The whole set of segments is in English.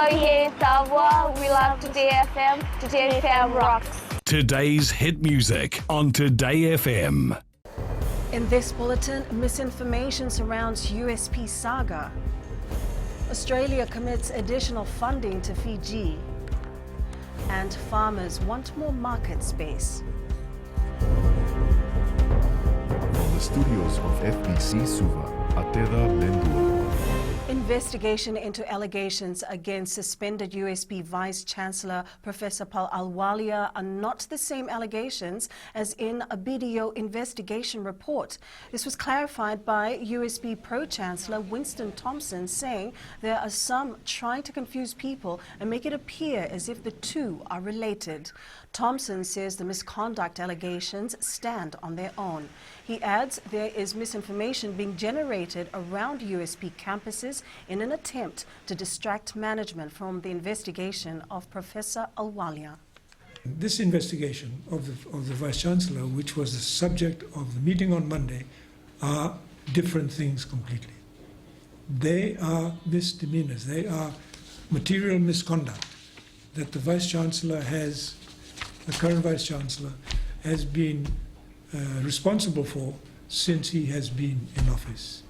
Oye, Savoir, we love Today FM. Today FM rocks. Today's hit music on Today FM. In this bulletin, misinformation surrounds USP saga. Australia commits additional funding to Fiji. And farmers want more market space. From the studios of FBC Suva, Ateda Lendua. Investigation into allegations against suspended USB Vice-Chancellor Professor Paul Alwalia are not the same allegations as in a BDO investigation report. This was clarified by USB Pro-Chancellor WINSTON THOMPSON, saying there are some trying to confuse people and make it appear as if the two are related. Thompson says the misconduct allegations stand on their own. He adds there is misinformation being generated around USP campuses in an attempt to distract management from the investigation of Professor Alwalia. This investigation of the Vice-Chancellor, which was the subject of the meeting on Monday, are different things completely. They are misdemeanors. They are material misconduct that the Vice-Chancellor has, the current Vice-Chancellor, has been responsible for since he has been in office.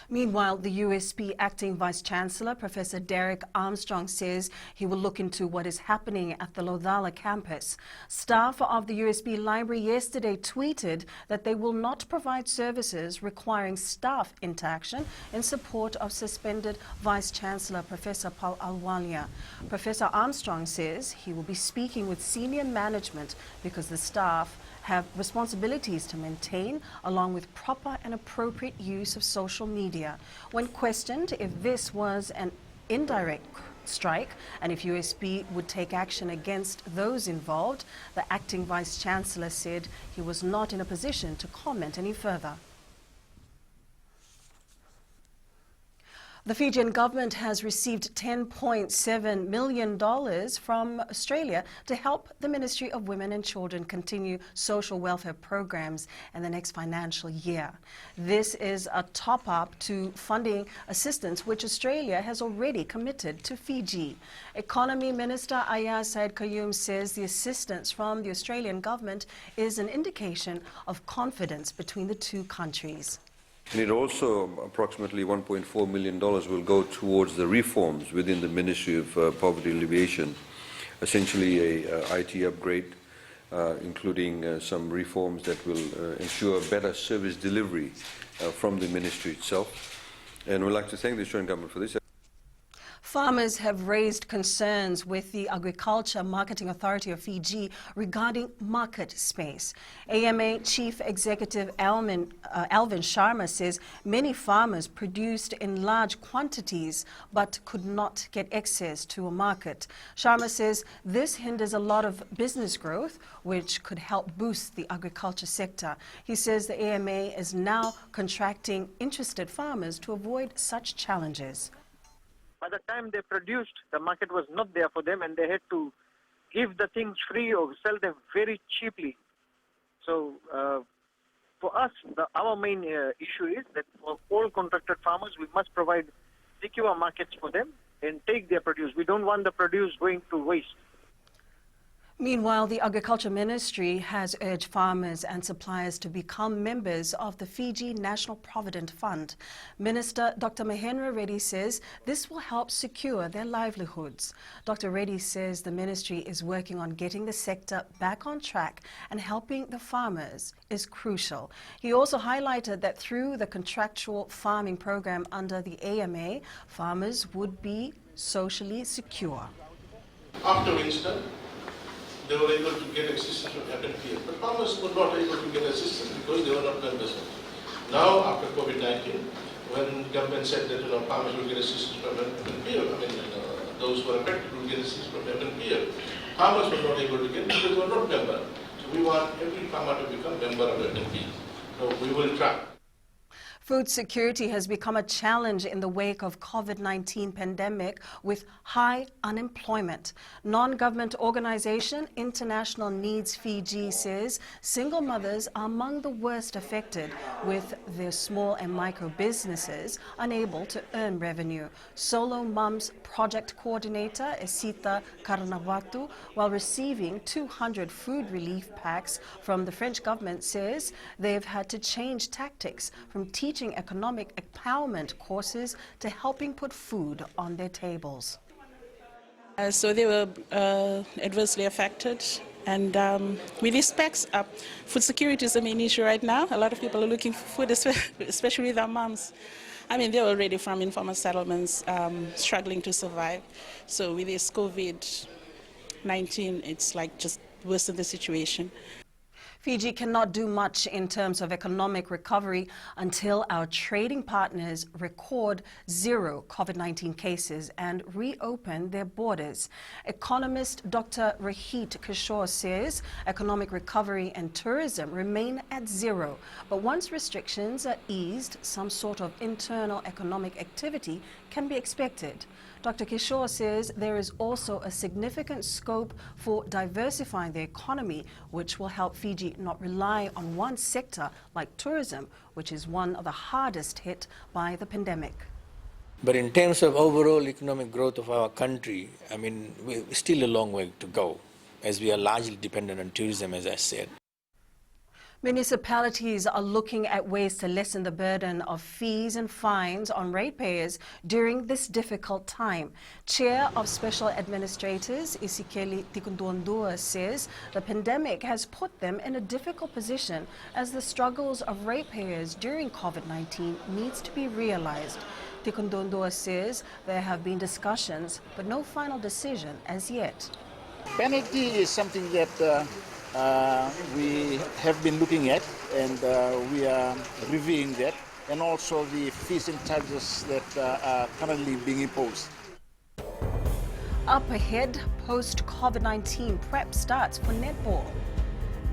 Meanwhile, the USP Acting Vice-Chancellor, Professor Derek Armstrong, says he will look into what is happening at the Lodala campus. Staff of the USB Library yesterday tweeted that they will not provide services requiring staff interaction in support of suspended Vice-Chancellor Professor Paul Alwalia. Professor Armstrong says he will be speaking with senior management because the staff have responsibilities to maintain, along with proper and appropriate use of social media. When questioned if this was an indirect strike and if USB would take action against those involved, the acting Vice-Chancellor said he was not in a position to comment any further. The Fijian government has received $10.7 million from Australia to help the Ministry of Women and Children continue social welfare programs in the next financial year. This is a top-up to funding assistance which Australia has already committed to Fiji. Economy Minister Ayaz Said Qayyum says the assistance from the Australian government is an indication of confidence between the two countries. And it also, approximately $1.4 million will go towards the reforms within the Ministry of Poverty Alleviation, essentially a IT upgrade, including some reforms that will ensure better service delivery from the ministry itself. And we'd like to thank the Australian government for this. Farmers have raised concerns with the Agriculture Marketing Authority of Fiji regarding market space. AMA Chief Executive Alvin Sharma says many farmers produced in large quantities but could not get access to a market. Sharma says this hinders a lot of business growth, which could help boost the agriculture sector. He says the AMA is now contracting interested farmers to avoid such challenges. By the time they produced, the market was not there for them and they had to give the things free or sell them very cheaply. So for us, our main issue is that for all contracted farmers, we must provide secure markets for them and take their produce. We don't want the produce going to waste. Meanwhile, the Agriculture Ministry has urged farmers and suppliers to become members of the Fiji National Provident Fund. Minister Dr. Mahendra Reddy says this will help secure their livelihoods. Dr. Reddy says the ministry is working on getting the sector back on track, and helping the farmers is crucial. He also highlighted that through the contractual farming program under the AMA, farmers would be socially secure. After WINSTON, they were able to get assistance from FNPF, but farmers were not able to get assistance because they were not members. Now, after COVID-19, when government said that farmers will get assistance from FNPF, those who are affected will get assistance from FNPF, farmers were not able to get because they were not members. So we want every farmer to become member of FNPF. So we will try. Food security has become a challenge in the wake of COVID-19 pandemic with high unemployment. Non-government organization International Needs Fiji says single mothers are among the worst affected, with their small and micro businesses unable to earn revenue. Solo Mums project coordinator Esita Karnavatu, while receiving 200 food relief packs from the French government, says they've had to change tactics from teaching economic empowerment courses to helping put food on their tables. So they were adversely affected, and with these packs, food security is the main issue right now. A lot of people are looking for food, especially with our moms. I mean, they're already from informal settlements, struggling to survive. So with this COVID-19, it's like just worsened the situation. Fiji cannot do much in terms of economic recovery until our trading partners record 0 COVID-19 cases and reopen their borders. Economist Dr. Rahit Kishore says economic recovery and tourism remain at 0, but once restrictions are eased, some sort of internal economic activity can be expected. Dr. Kishore says there is also a significant scope for diversifying the economy, which will help Fiji not rely on one sector like tourism, which is one of the hardest hit by the pandemic. But in terms of overall economic growth of our country, I mean, we're still a long way to go, as we are largely dependent on tourism, as I said. Municipalities are looking at ways to lessen the burden of fees and fines on ratepayers during this difficult time. Chair of Special Administrators, ISIKELI TIKODUADUA, says the pandemic has put them in a difficult position as the struggles of ratepayers during COVID-19 needs to be realized. TIKODUADUA says there have been discussions, but no final decision as yet. Penalty is something that we have been looking at, and we are reviewing that, and also the fees and charges that are currently being imposed. Up ahead, post-COVID-19 prep starts for netball,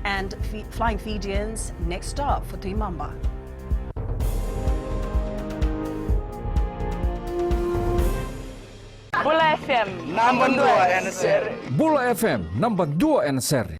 and Flying Fijians next stop for Tuimamba. Bula FM Number 2 and seri. Bula FM number 2 and seri.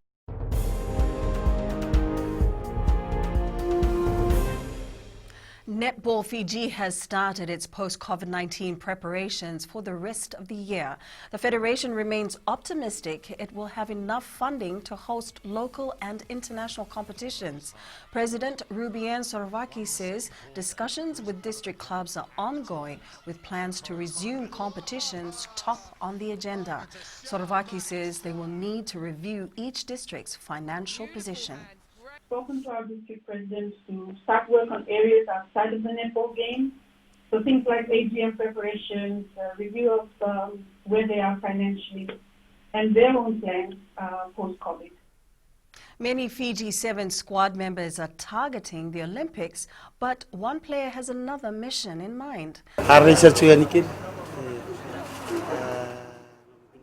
Netball Fiji has started its post-COVID-19 preparations for the rest of the year. The federation remains optimistic it will have enough funding to host local and international competitions. President Rubian Sorovaki says discussions with district clubs are ongoing, with plans to resume competitions top on the agenda. Sorovaki says they will need to review each district's financial position. Spoken to our district presidents to start work on areas outside of the netball game. So things like AGM preparations, review of where they are financially, and their own plans post-COVID. Many Fiji 7 squad members are targeting the Olympics, but one player has another mission in mind.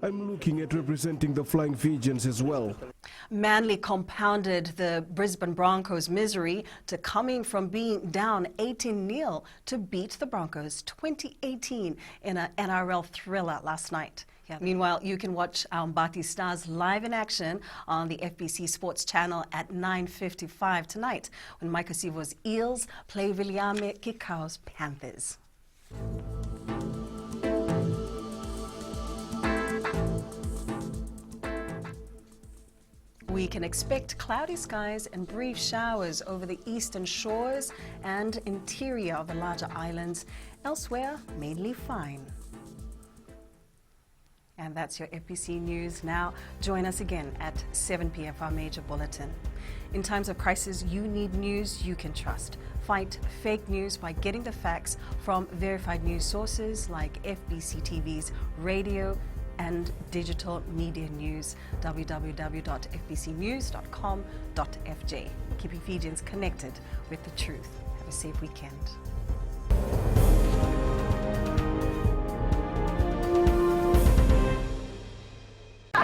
I'm looking at representing the Flying Fijians as well. Manly compounded the Brisbane Broncos' misery to coming from being down 18-0 to beat the Broncos 2018 in an NRL thriller last night. Meanwhile, you can watch our Mbati Stars live in action on the FBC Sports Channel at 9:55 tonight when Maikasivo's Eels play Viliame Kikao's Panthers. We can expect cloudy skies and brief showers over the eastern shores and interior of the larger islands. Elsewhere, mainly fine. And that's your FBC News. Now, join us again at 7 p.m. for our major bulletin. In times of crisis, you need news you can trust. Fight fake news by getting the facts from verified news sources like FBC TV's radio and digital media news, www.fbcnews.com.fj. Keeping Fijians connected with the truth. Have a safe weekend.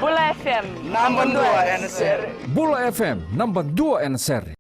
Bula FM Number 2 and seri. Bula FM number 2 and seri.